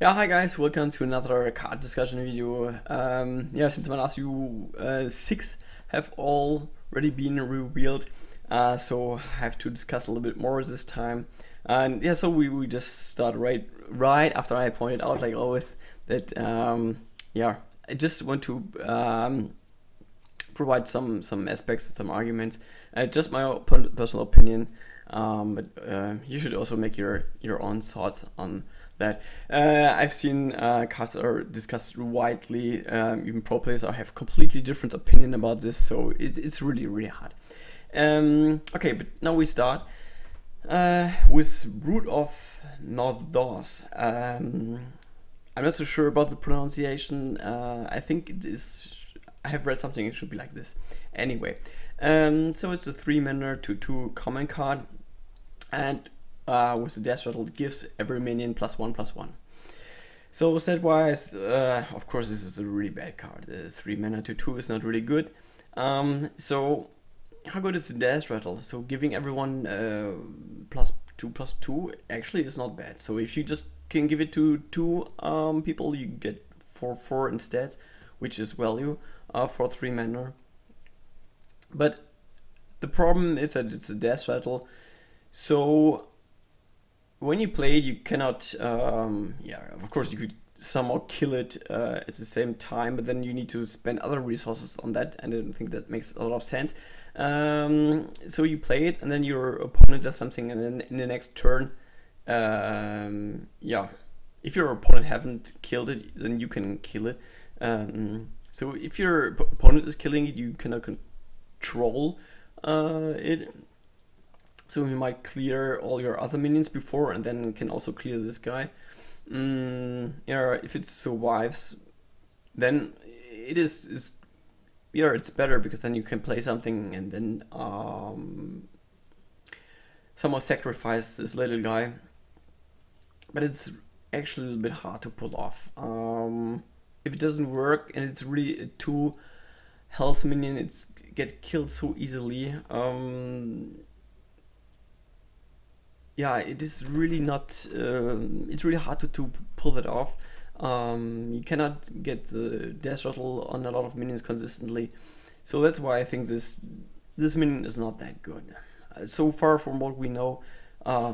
Yeah, hi guys, welcome to another card discussion video. Since my last few six have already been revealed, so I have to discuss a little bit more this time. And yeah, so we just start right after I pointed out, like always, that I just want to provide some aspects, some arguments, just my own personal opinion. But you should also make your own thoughts on that. I've seen cards are discussed widely. Even pro players have completely different opinion about this, so it's really hard. Okay, but now we start with Root of Northdoors. I'm not so sure about the pronunciation. I think it is. I have read something. It should be like this. Anyway, so it's a 3-mana 2/2 common card, and with the Death Rattle, it gives every minion +1/+1. So set wise, of course, this is a really bad card. The 3-mana 2/2 is not really good. So how good is the Death Rattle? So giving everyone +2/+2 actually is not bad. So if you just can give it to two people, you get 4/4 instead, which is value for 3-mana. But the problem is that it's a Death Rattle, so when you play it, you cannot, of course you could somehow kill it at the same time, but then you need to spend other resources on that, and I don't think that makes a lot of sense. So you play it, and then your opponent does something, and then in the next turn, if your opponent haven't killed it, then you can kill it. So if your opponent is killing it, you cannot control it. So you might clear all your other minions before, and then can also clear this guy. If it survives, then it is it's better, because then you can play something and then somehow sacrifice this little guy. But it's actually a little bit hard to pull off. If it doesn't work and it's really a 2 health minion, it's get killed so easily. It is really not. It's really hard to pull that off. You cannot get the Death Rattle on a lot of minions consistently, so that's why I think this minion is not that good. So far from what we know, I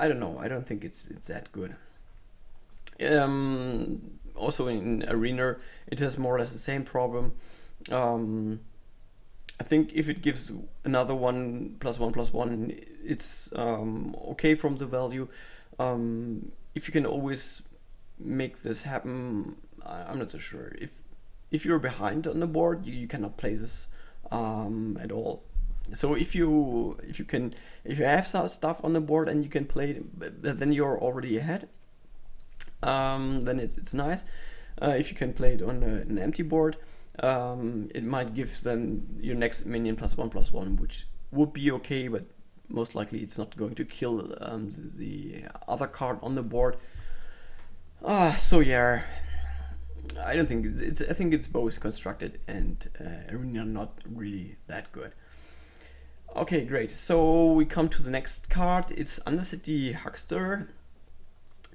don't know. I don't think it's that good. Also in Arena, it has more or less the same problem. I think if it gives another one +1/+1, it's okay from the value. If you can always make this happen, I'm not so sure. If you're behind on the board, you cannot play this at all. So if you have some stuff on the board and you can play it, then you're already ahead. Then it's nice. If you can play it on an empty board, it might give then your next minion +1/+1, which would be okay, but most likely it's not going to kill the other card on the board. So yeah, I don't think I think it's both constructed and Arena not really that good. Okay, great. So we come to the next card. It's Undercity Huckster,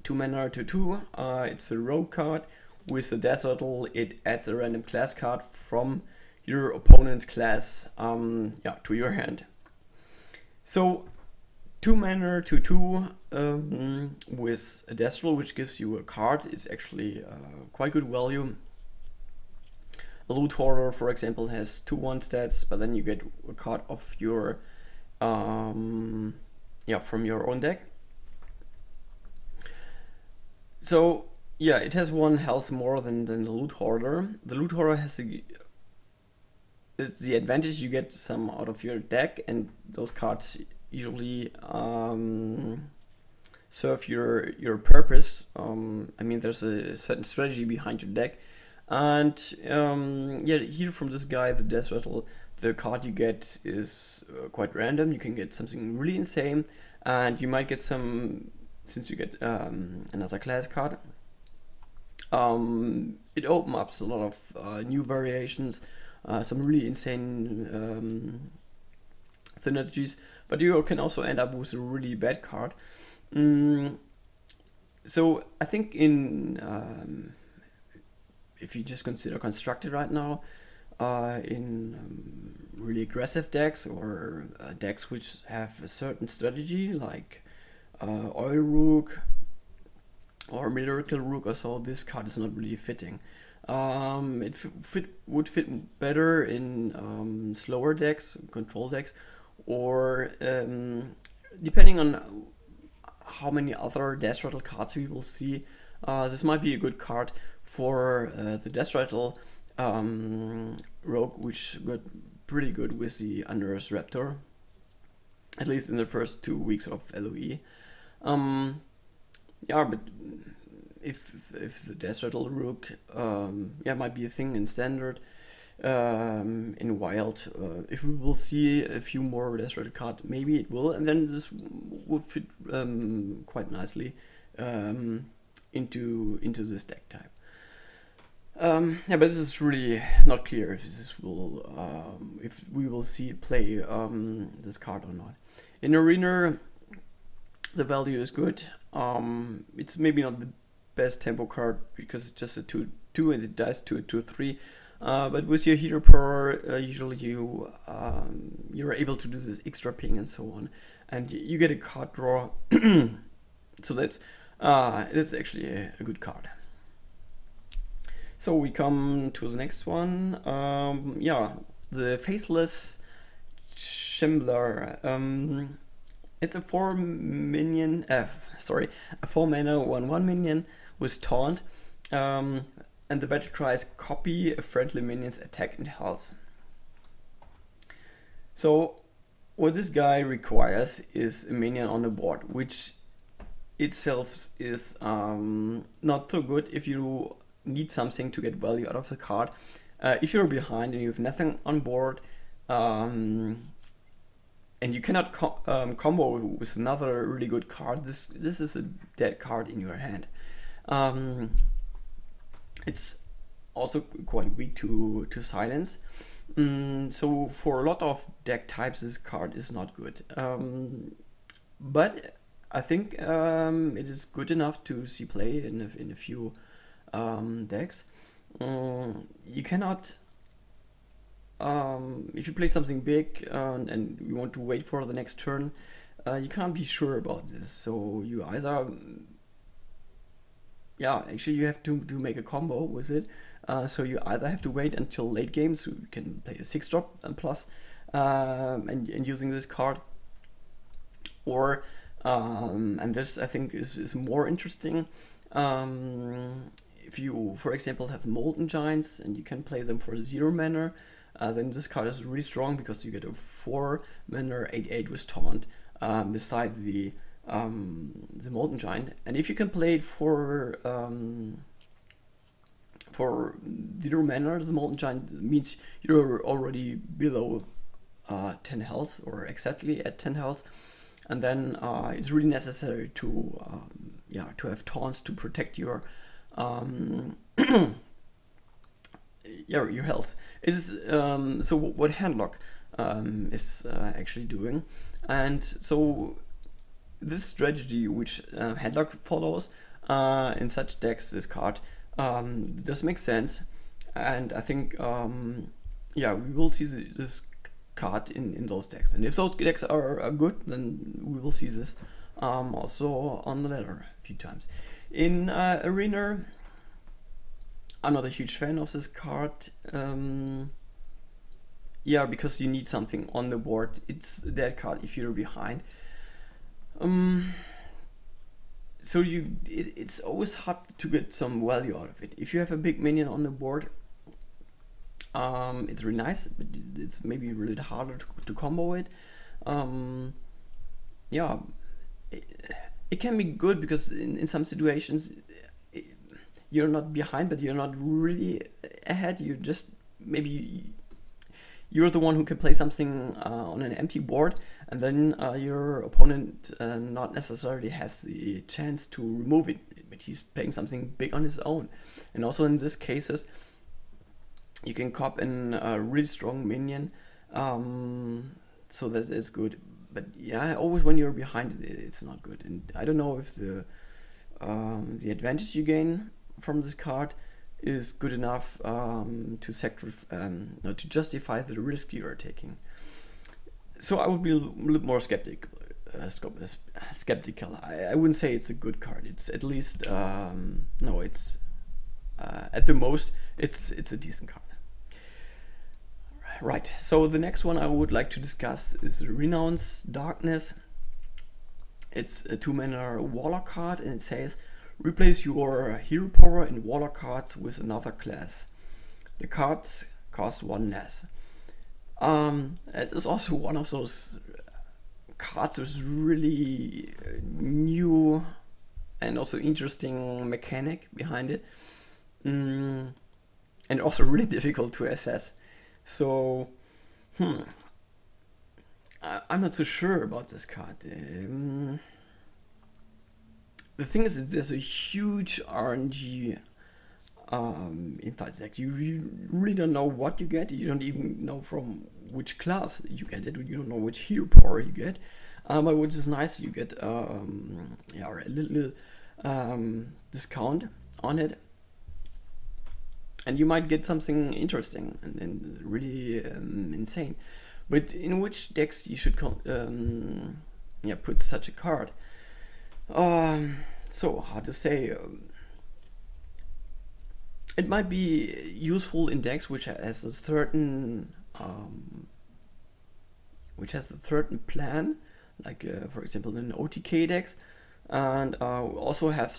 2-mana 2/2. It's a rogue card. With the Death Rattle, it adds a random class card from your opponent's class to your hand. So 2-mana 2/2 with a Death Rattle, which gives you a card, is actually quite good value. A Loot Hoarder, for example, has 2/1 stats, but then you get a card of your from your own deck. So yeah, it has 1 health more than the Loot Hoarder. The Loot Hoarder has the advantage you get some out of your deck, and those cards usually serve your purpose. I mean, there's a certain strategy behind your deck, and here from this guy, the Death Rattle, the card you get is quite random. You can get something really insane, and you might get some, since you get another class card. It opens up a lot of new variations, some really insane synergies, but you can also end up with a really bad card. So I think in if you just consider constructed right now, in really aggressive decks or decks which have a certain strategy like Oil Rook or Miracle Rook or so, this card is not really fitting. It would fit better in slower decks, control decks, or depending on how many other Death Rattle cards we will see, this might be a good card for the Death Rattle rogue, which got pretty good with the Unders Raptor, at least in the first 2 weeks of LOE. Yeah, but if the Death Rattle Rook, yeah, might be a thing in Standard, in Wild, if we will see a few more Death Rattle cards, maybe it will, and then this would fit quite nicely into this deck type. Yeah, but this is really not clear if this will, if we will see play this card or not. In Arena, the value is good. It's maybe not the best tempo card because it's just a 2/2 and it dies to a 2/3. But with your heater power, usually you're able to do this extra ping and so on, and you get a card draw. So that's actually a good card. So we come to the next one. Yeah, the Faceless Shambler. It's a 4 mana 1/1 minion with taunt, and the battle cry is copy a friendly minion's attack and health. So what this guy requires is a minion on the board, which itself is not so good if you need something to get value out of the card. If you're behind and you have nothing on board, and you cannot combo with another really good card, this is a dead card in your hand. It's also quite weak to silence. So for a lot of deck types, this card is not good. But I think it is good enough to see play in a few decks. You cannot, if you play something big and you want to wait for the next turn, you can't be sure about this. So you either, yeah, actually you have to make a combo with it. So you either have to wait until late game, so you can play a 6-drop and plus, and using this card, or and this I think is more interesting. If you, for example, have Molten Giants and you can play them for 0 mana, then this card is really strong because you get a 4 mana 8/8 with taunt beside the Molten Giant, and if you can play it for 0 mana, the Molten Giant means you're already below 10 health or exactly at 10 health, and then it's really necessary to to have taunts to protect your your health. Is so what Handlock is actually doing, and so this strategy which Handlock follows in such decks, this card does make sense, and I think yeah, we will see this card in those decks, and if those decks are good, then we will see this also on the ladder a few times. In Arena, I'm not a huge fan of this card. Yeah, because you need something on the board. It's a dead card if you're behind. So it's always hard to get some value out of it. If you have a big minion on the board, it's really nice, but it's maybe really harder to combo it. Yeah, it can be good because in some situations you're not behind, but you're not really ahead. You just maybe you're the one who can play something on an empty board, and then your opponent not necessarily has the chance to remove it, but he's playing something big on his own. And also in these cases, you can cop in a really strong minion, so that is good. But yeah, always when you're behind, it's not good. And I don't know if the the advantage you gain from this card is good enough to justify the risk you are taking. So I would be a little more skeptical. I wouldn't say it's a good card. It's at least no. It's at the most it's a decent card. Right. So the next one I would like to discuss is Renounce Darkness. It's a 2-mana Warlock card, and it says replace your hero power and Warlock cards with another class. The cards cost 1 less. This is also one of those cards with really new and also interesting mechanic behind it, and also really difficult to assess. So, I'm not so sure about this card. The thing is, there's a huge RNG inside deck. You really don't know what you get. You don't even know from which class you get it. You don't know which hero power you get. But which is nice, you get a little discount on it, and you might get something interesting and really insane. But in which decks you should put such a card? So hard to say. It might be useful in decks which has a certain plan, like for example in OTK decks, and also have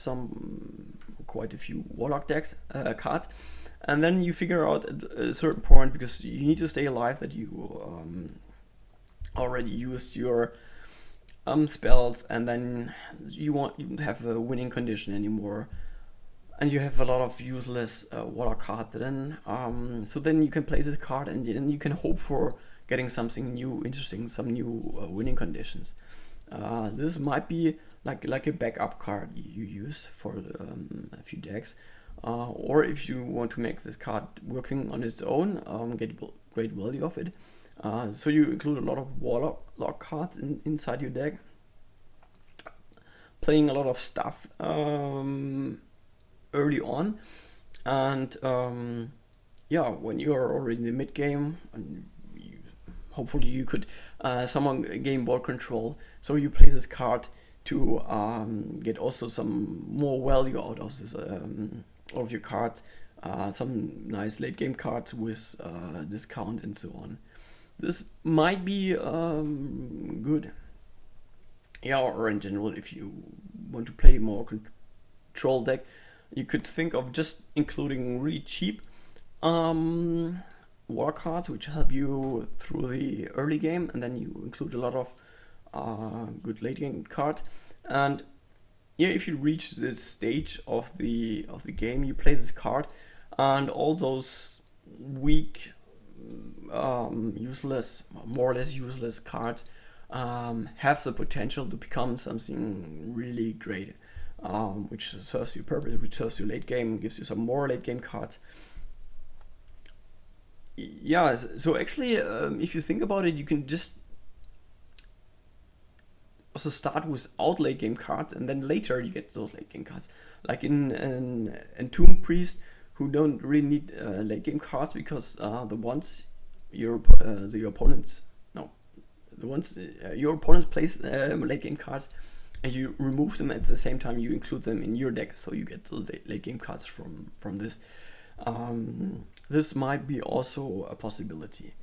quite a few Warlock decks cards. And then you figure out at a certain point, because you need to stay alive, that you already used your spells, and then you don't have a winning condition anymore, and you have a lot of useless Warlock cards. Then so then you can play this card, and then you can hope for getting something new, interesting, some new winning conditions. This might be like a backup card you use for a few decks. Or if you want to make this card working on its own, get great value of it. So you include a lot of Warlock cards inside your deck, playing a lot of stuff early on, and when you are already in the mid game, and hopefully you could someone gain ball control. So you play this card to get also some more value out of this. Of your cards, some nice late game cards with discount and so on. This might be good. Yeah, or in general, if you want to play more control deck, you could think of just including really cheap war cards which help you through the early game, and then you include a lot of good late game cards. And yeah, if you reach this stage of the game, you play this card, and all those weak, useless, more or less useless cards have the potential to become something really great, which serves your purpose, which serves you late game, gives you some more late game cards. Yeah, so actually, if you think about it, you can just also start without late game cards, and then later you get those late game cards, like in Tomb Priest, who don't really need late game cards, because the ones your opponents place late game cards, and you remove them at the same time you include them in your deck, so you get the late game cards from this. This might be also a possibility.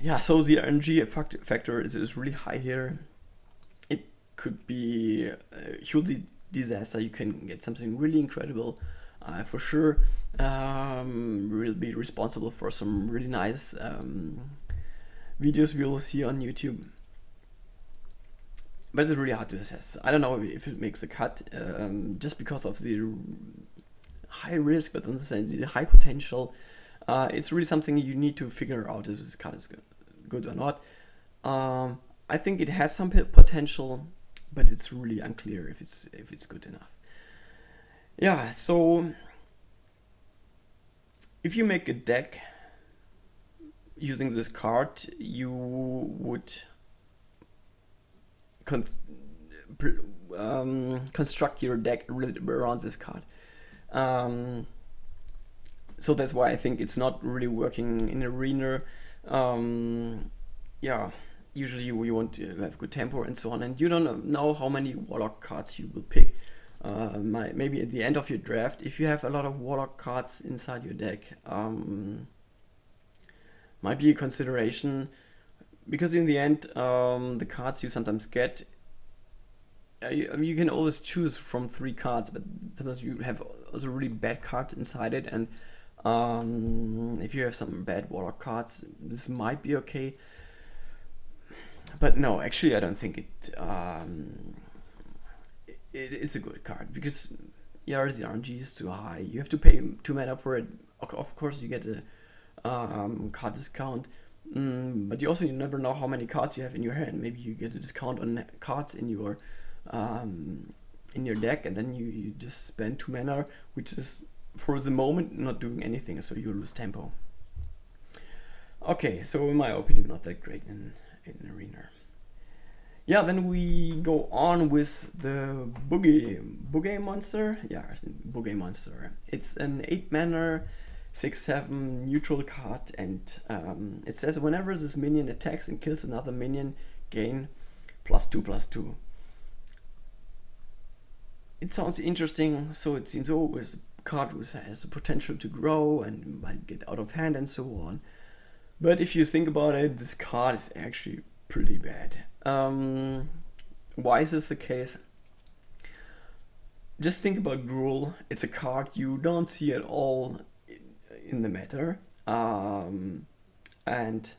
Yeah, so the RNG factor is really high here. It could be a huge disaster. You can get something really incredible, for sure. Will be responsible for some really nice videos we will see on YouTube. But it's really hard to assess. I don't know if it makes a cut, just because of the high risk, but on the high potential. It's really something you need to figure out if this card is good or not. I think it has some potential, but it's really unclear if it's good enough. Yeah, so if you make a deck using this card, you would construct your deck around this card. So that's why I think it's not really working in Arena. Yeah, usually you want to have good tempo and so on, and you don't know how many Warlock cards you will pick. Maybe at the end of your draft, if you have a lot of Warlock cards inside your deck, might be a consideration, because in the end, the cards you sometimes get, you can always choose from 3 cards, but sometimes you have also really bad cards inside it, and if you have some bad Warlock cards, this might be okay. But no, actually I don't think it is a good card, because yeah, the RNG is too high. You have to pay 2 mana for it. Of course you get a card discount, but you never know how many cards you have in your hand. Maybe you get a discount on cards in your deck, and then you just spend 2 mana, which is for the moment not doing anything, so you lose tempo. Okay, so in my opinion, not that great in Arena. Yeah, then we go on with the Boogeymonster. Yeah, Boogeymonster. It's an 8 mana 6/7 neutral card, and it says whenever this minion attacks and kills another minion, gain +2/+2. It sounds interesting, so it seems always a card which has the potential to grow and might get out of hand and so on. But if you think about it, this card is actually pretty bad. Why is this the case? Just think about Gruul. It's a card you don't see at all in the meta, and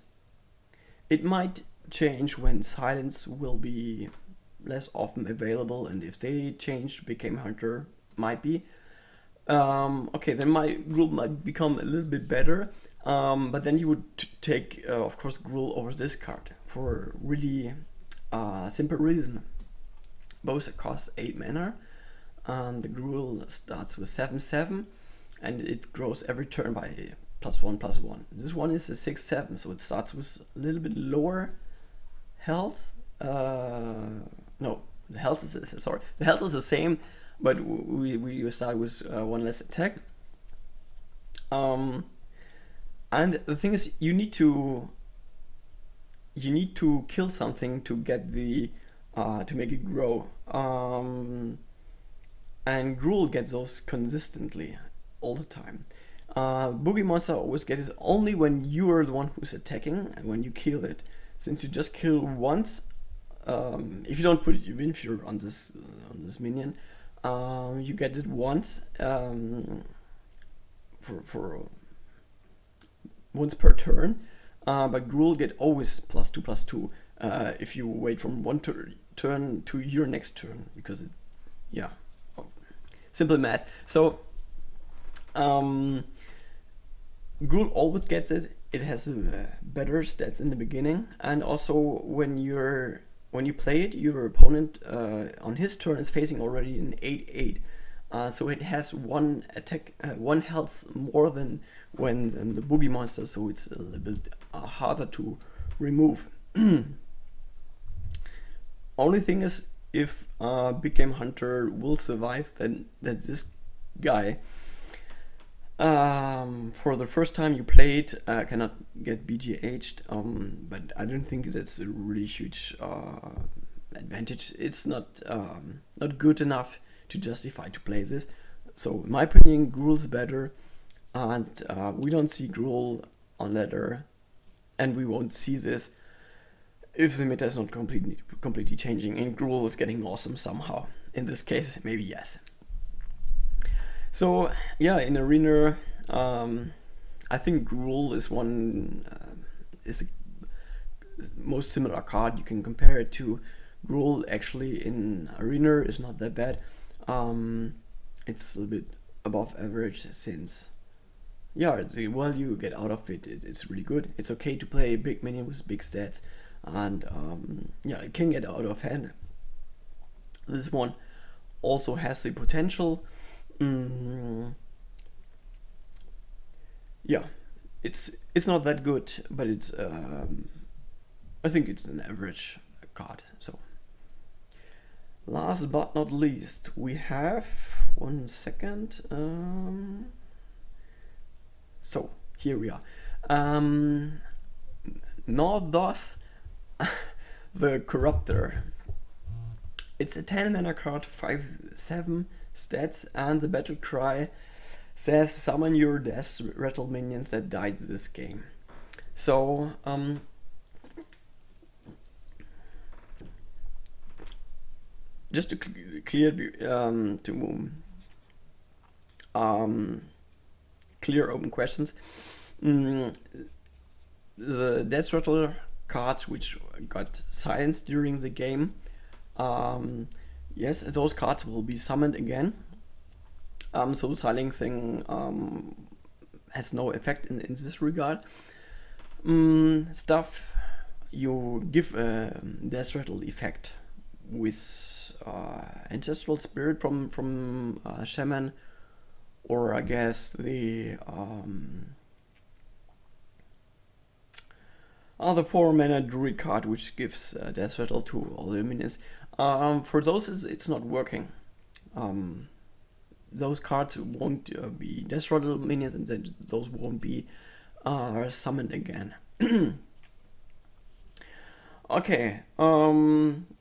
it might change when Silence will be less often available, and if they change, became Hunter might be. Okay, then my Gruul might become a little bit better, but then you would take, of course, Gruul over this card for a really simple reason. Both cost 8 mana. The Gruul starts with 7/7, and it grows every turn by +1/+1. This one is a 6/7, so it starts with a little bit lower health. No, the health is the same, but we start with 1 less attack. And the thing is, you need to kill something to get the to make it grow. And Gruul gets those consistently all the time. Boogeymonster always gets it only when you are the one who's attacking and when you kill it. Since you just kill once, if you don't put your Windfury on this minion, you get it once for once per turn. But Gruul get always +2/+2 if you wait from one turn to your next turn, because it, yeah, simple math. So Gruul always gets it. It has better stats in the beginning, and also when you play it, your opponent on his turn is facing already an 8/8. So it has 1 attack, 1 health more than the Boogeymonster, so it's a little bit harder to remove. Only thing is, if Big Game Hunter will survive, then that this guy, for the first time you play it, cannot get BGH'd, but I don't think that's a really huge advantage. It's not good enough to justify to play this. So in my opinion, Gruul's better, and we don't see Gruul on ladder, and we won't see this if the meta is not completely changing and Gruul is getting awesome somehow. In this case, maybe yes. So yeah, in Arena, I think Gruul is is the most similar card you can compare it to. Gruul actually in Arena is not that bad. It's a little bit above average, since yeah, the value you get out of it is really good. It's okay to play a big minion with big stats, and yeah, it can get out of hand. This one also has the potential. Yeah, it's not that good, but it's I think it's an average card. So last but not least, we have, one second, so here we are. Northos, the Corruptor. It's a 10 mana card, 5/7 stats, and the battle cry says summon your death rattle minions that died this game. So just to clear clear open questions, the death rattle cards which got silenced during the game, yes, those cards will be summoned again. So the silencing thing has no effect in this regard. Stuff you give a death rattle effect with ancestral spirit from shaman, or I guess the 4-mana druid card, which gives death rattle to all the minions. For those it's not working. Those cards won't be death rattle minions, and then those won't be summoned again. Okay,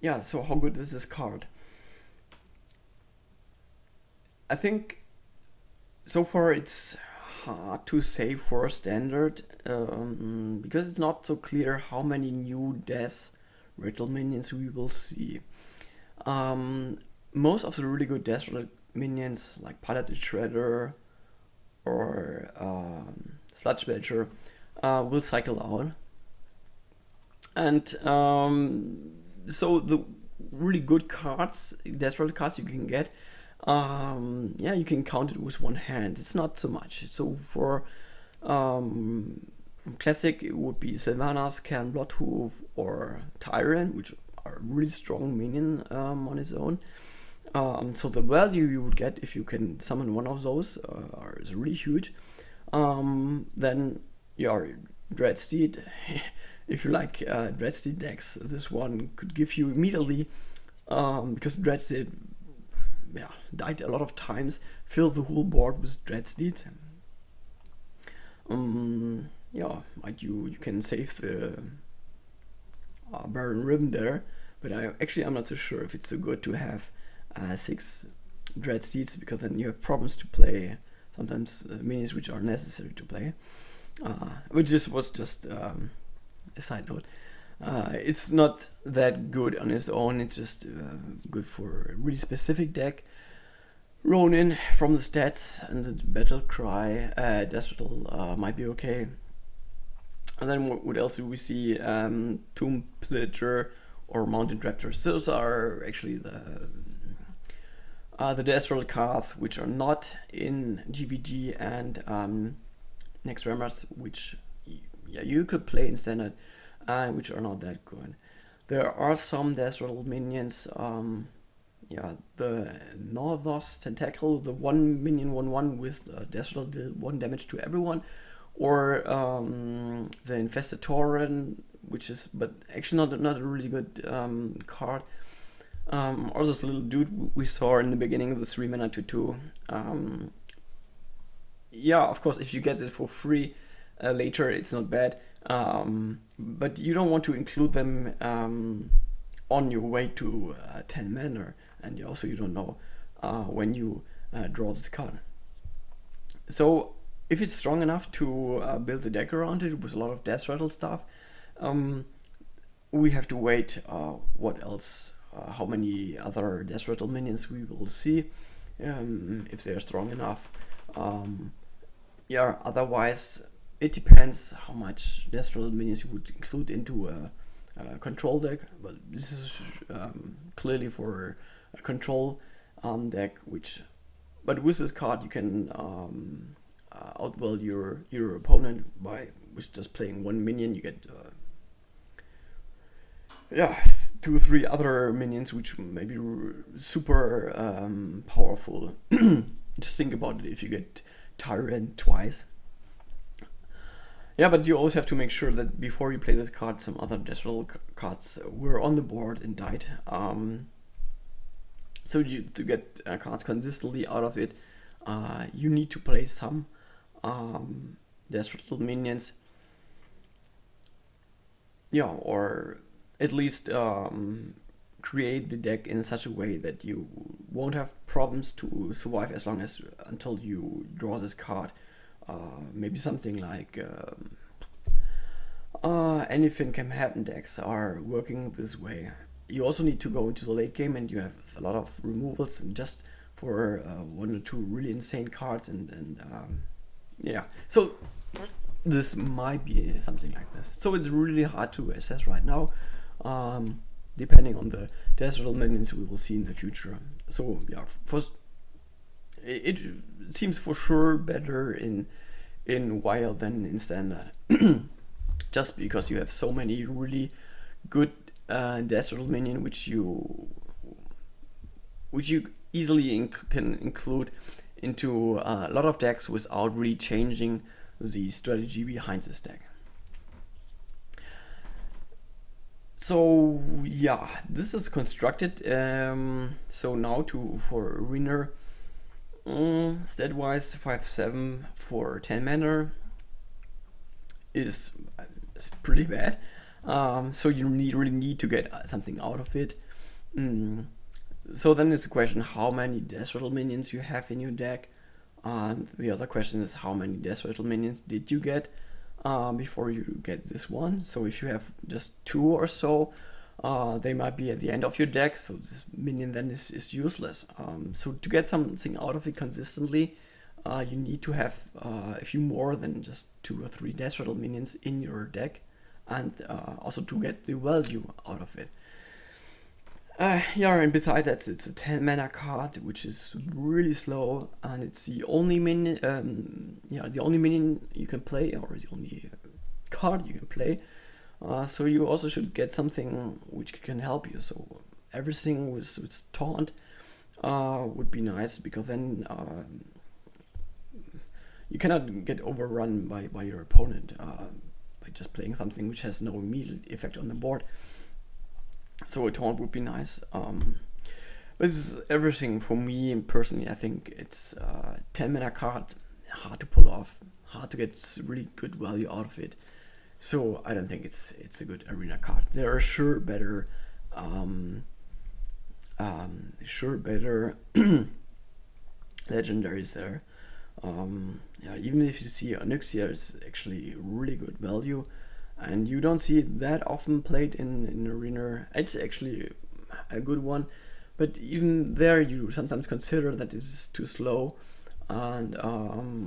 yeah, so how good is this card? I think so far it's hard to say for standard, because it's not so clear how many new death rattle minions we will see. Most of the really good death rattle minions, like Piloted Shredder or Sludge Belcher, will cycle out. And so the really good cards, death rattle cards you can get, yeah, you can count it with one hand. It's not so much. So for from classic, it would be Sylvanas, Cairn Bloodhoof, or Tyrant, which are really strong minion on its own. So the value you would get if you can summon one of those is really huge. Then your Dreadsteed, if you like Dreadsteed decks, this one could give you immediately, because Dreadsteed, yeah, died a lot of times, fill the whole board with Dreadsteed. Yeah, you can save the Baron Ribbon there, but I'm not so sure if it's so good to have 6 Dreadsteeds, because then you have problems to play sometimes minis which are necessary to play. Which was just a side note. It's not that good on its own, it's just good for a really specific deck. Ronin from the stats and the battle cry, death rattle might be okay. And then what else do we see? Tomb Pillager or Mountain Raptors. Those are actually the death rattle cards which are not in GVG and Next Rammers, which yeah, you could play in standard, which are not that good. There are some death rattle minions. Yeah, the Northos Tentacle, the 1 minion 1/1 with death rattle deal 1 damage to everyone, or the Infested Tauren, which is but actually not a really good card. Or this little dude we saw in the beginning of the 3 mana 2/2. Yeah, of course, if you get it for free later, it's not bad. But you don't want to include them on your way to 10 mana, and you don't know when you draw this card. So if it's strong enough to build a deck around it with a lot of death rattle stuff, we have to wait. What else? How many other death rattle minions we will see, if they're strong enough. Yeah, otherwise it depends how much death rattle minions you would include into a control deck, but this is clearly for a control deck, but with this card you can outvalue your opponent by just playing 1 minion. You get yeah, 2 or 3 other minions which may be super powerful. Just think about it if you get Tyrant twice. Yeah, but you always have to make sure that before you play this card, some other death rattle cards were on the board and died. So to get cards consistently out of it, you need to play some Death Rattle minions. Yeah, or at least create the deck in such a way that you won't have problems to survive as long as until you draw this card. Maybe something like anything can happen decks are working this way. You also need to go into the late game and you have a lot of removals and just for one or two really insane cards and yeah. So this might be something like this. So it's really hard to assess right now, depending on the Death Rattle minions we will see in the future. So yeah, first it seems for sure better in Wild than in Standard, just because you have so many really good Death Rattle minion which you easily can include into a lot of decks without really changing the strategy behind this deck. So yeah, this is constructed. So now for winner, stat wise 5/7 for 10 mana is pretty bad. So you really need to get something out of it. So then it's the question how many Death Rattle minions you have in your deck. The other question is how many Death Rattle minions did you get before you get this one. So if you have just 2 or so, they might be at the end of your deck, so this minion then is useless. So to get something out of it consistently, you need to have a few more than just 2 or 3 Death Rattle minions in your deck, and also to get the value out of it. Yeah, and besides that, it's a 10 mana card, which is really slow, and it's the only minion, the only minion you can play, or the only card you can play. So you also should get something which can help you. So everything with taunt would be nice, because then you cannot get overrun by your opponent by just playing something which has no immediate effect on the board. So a taunt would be nice. But this is everything for me, and personally I think it's 10 mana card, hard to pull off, hard to get really good value out of it. So I don't think it's a good arena card. There are sure better legendaries there. Yeah, even if you see Onyxia is actually really good value, and you don't see it that often played in arena. It's actually a good one, but even there you sometimes consider that it's too slow, and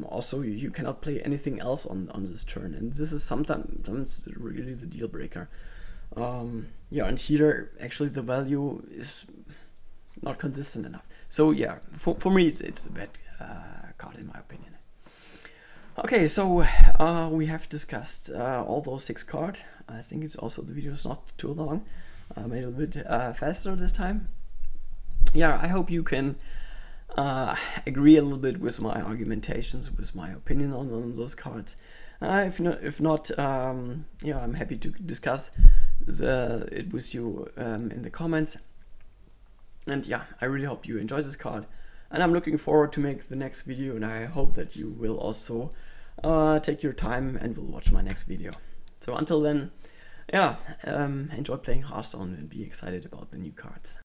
also you cannot play anything else on this turn, and this is sometimes really the deal breaker. Yeah, and here actually the value is not consistent enough. So yeah, for me it's a bad card in my opinion. Okay, so we have discussed all those 6 cards. I think it's also the video is not too long. Made a little bit faster this time. Yeah, I hope you can agree a little bit with my argumentations, with my opinion on those cards. If not, yeah, I'm happy to discuss it with you in the comments. And yeah, I really hope you enjoyed this card. And I'm looking forward to make the next video, and I hope that you will also take your time and will watch my next video. So until then, yeah, enjoy playing Hearthstone and be excited about the new cards.